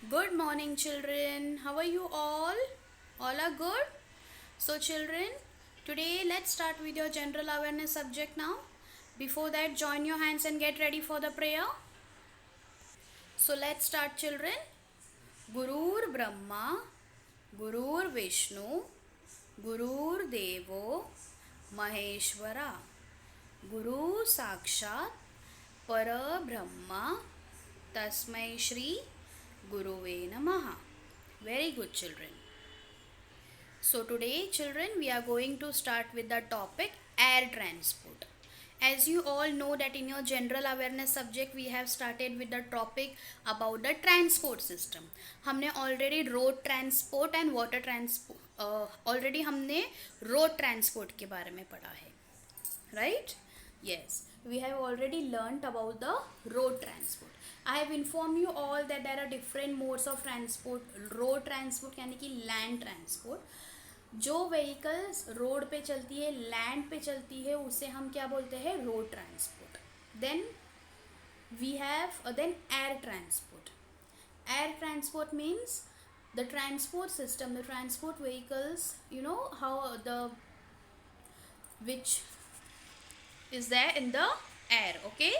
Good morning, children. How are you all? All are good? So, children, today let's start with your general awareness subject now. Before that, join your hands and get ready for the prayer. So, let's start, children. Gurur Brahma, Gurur Vishnu, Gurur Devo, Maheshwara, Guru Sakshat, Para Brahma, Tasmai Shri Guruve Namaha. Very good, children. So today, children, we are going to start with the topic air transport. As you all know that in your general awareness subject we have started with the topic about the transport system. हमने already road transport and water transport already हमने road transport के बारे में पढ़ा है, right? Yes, we have already learnt about the road transport. I have informed you all that there are different modes of transport. Road transport यानी कि land transport, जो vehicles road पे चलती है, लैंड पे चलती है, उसे हम क्या बोलते हैं? Road transport. Then we have then air transport. Air transport means the transport system, the transport vehicles, you know how the which is there in the air, okay,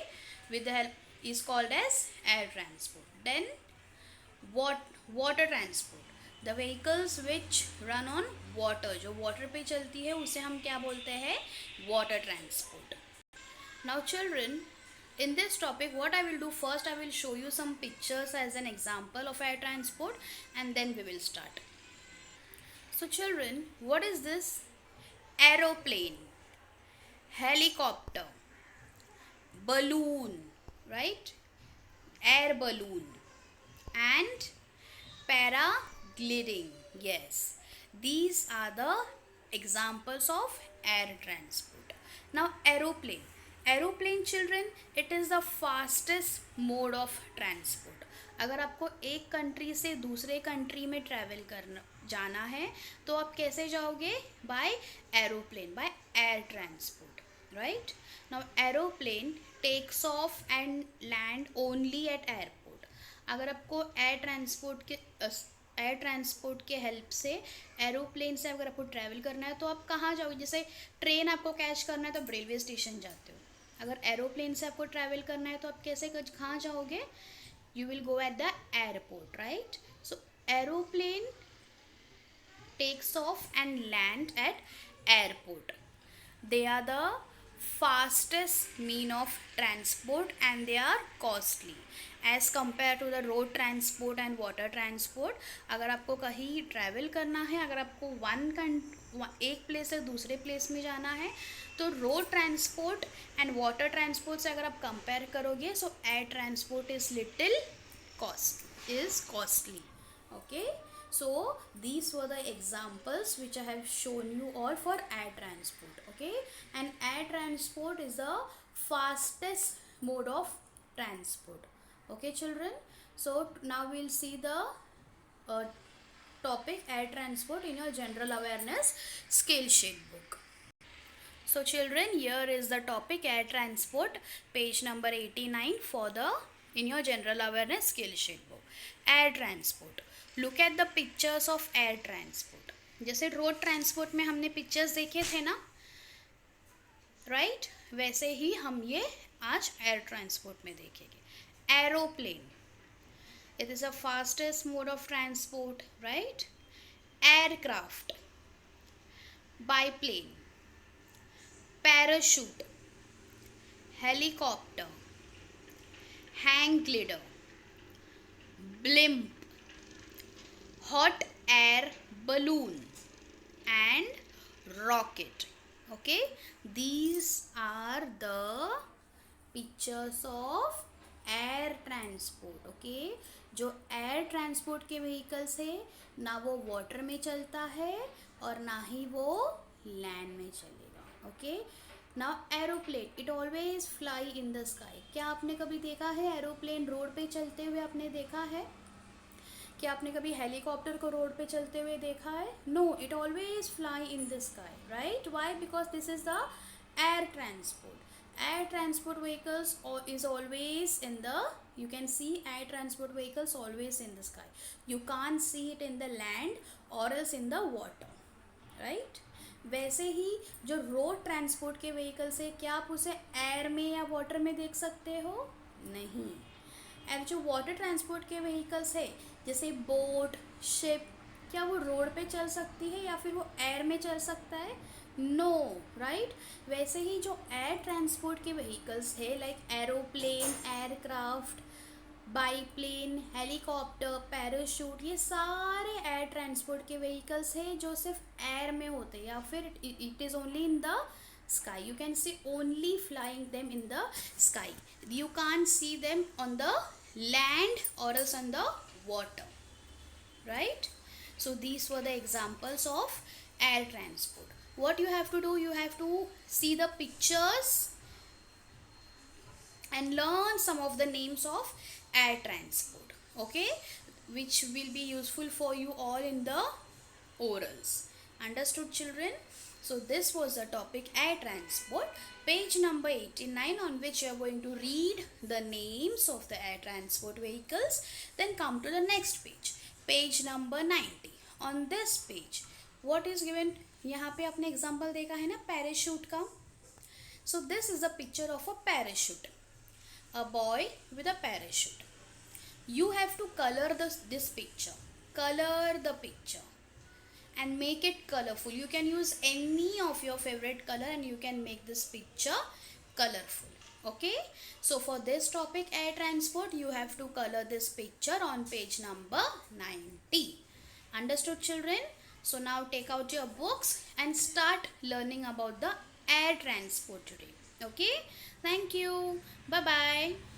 with the help is called as air transport. Then water transport, the vehicles which run on water, जो water पे चलती है उसे हम क्या बोलते हैं? Water transport. Now children, in this topic what I will do, first I will show you some pictures as an example of air transport and then we will start. So children, what is this? Aeroplane, helicopter, balloon, right? Air balloon and paragliding. Yes, these are the examples of air transport. Now aeroplane children, it is the fastest mode of transport. अगर आपको एक country से दूसरे country में travel करना जाना है तो आप कैसे जाओगे? By aeroplane, by air transport, right? Now aeroplane takes off and land only at airport. अगर आपको एयर ट्रांसपोर्ट के हेल्प से, एरोप्लेन से अगर आपको ट्रैवल करना है तो आप कहाँ जाओगे? जैसे ट्रेन आपको कैच करना है तो आप रेलवे स्टेशन जाते हो. अगर एरोप्लेन से आपको ट्रैवल करना है तो आप कैसे कहाँ जाओगे? You will go at the airport, right? So aeroplane takes off and land at airport. They are the fastest mean of transport and they are costly as compared to the road transport and water transport. अगर आपको कहीं travel करना है, अगर आपको एक place से दूसरे प्लेस में जाना है तो road transport and water transport से अगर आप कंपेयर करोगे सो air transport is little costly. Okay, so these were the examples which I have shown you all for air transport. Okay, and air transport is the fastest mode of transport. Okay children, so now we'll see the topic air transport in your general awareness skill sheet book. So children, here is the topic air transport, page number 89 for the in your general awareness skill sheet book. Air transport. Look at the pictures of air transport. जैसे road transport में हमने pictures देखे थे ना, right? वैसे ही हम ये आज एयर ट्रांसपोर्ट में देखेंगे. Aeroplane, it is the fastest mode of transport, right? Aircraft, biplane, parachute, helicopter, hang glider, blimp, hot air balloon and rocket. Okay, these are the pictures of air transport. Okay, जो air transport के vehicles है ना वो water में चलता है और ना ही वो लैंड में चलेगा. Okay, now aeroplane, it always fly in the sky. क्या आपने कभी देखा है एरोप्लेन रोड पे चलते हुए? आपने देखा है? क्या आपने कभी हेलीकॉप्टर को रोड पे चलते हुए देखा है? No, it always fly in the sky, right? Why? Because this is the air transport. Air transport vehicles is always in the You can see air transport vehicles always in the sky. You can't see it in the land or else in the water, right? वैसे ही जो road transport के vehicles है, क्या आप उसे air में या वाटर में देख सकते हो? नहीं. और जो वाटर ट्रांसपोर्ट के व्हीकल्स है जैसे बोट, शिप, क्या वो रोड पे चल सकती है या फिर वो एयर में चल सकता है? No, right. वैसे ही जो एयर ट्रांसपोर्ट के व्हीकल्स है like aeroplane, aircraft, biplane, helicopter, parachute, ये सारे एयर ट्रांसपोर्ट के व्हीकल्स हैं जो सिर्फ एयर में होते हैं या फिर it is only in the sky. You can see only flying them in the sky. You can't see them on the land or else on the water, right? So these were the examples of air transport. What you have to do, you have to see the pictures and learn some of the names of air transport, okay, which will be useful for you all in the orals. Understood, children? So this was the topic air transport, page number 89, on which you are going to read the names of the air transport vehicles. Then come to the next page, page number 90. On this page what is given? यहाँ पे आपने example देखा है ना parachute का. So this is the picture of a parachute, a boy with a parachute. You have to color this picture. Color the picture and make it colorful. You can use any of your favorite color and you can make this picture colorful, okay? So for this topic air transport, you have to color this picture on page number 90. Understood, children? So now take out your books and start learning about the air transport today, okay? Thank you. Bye bye.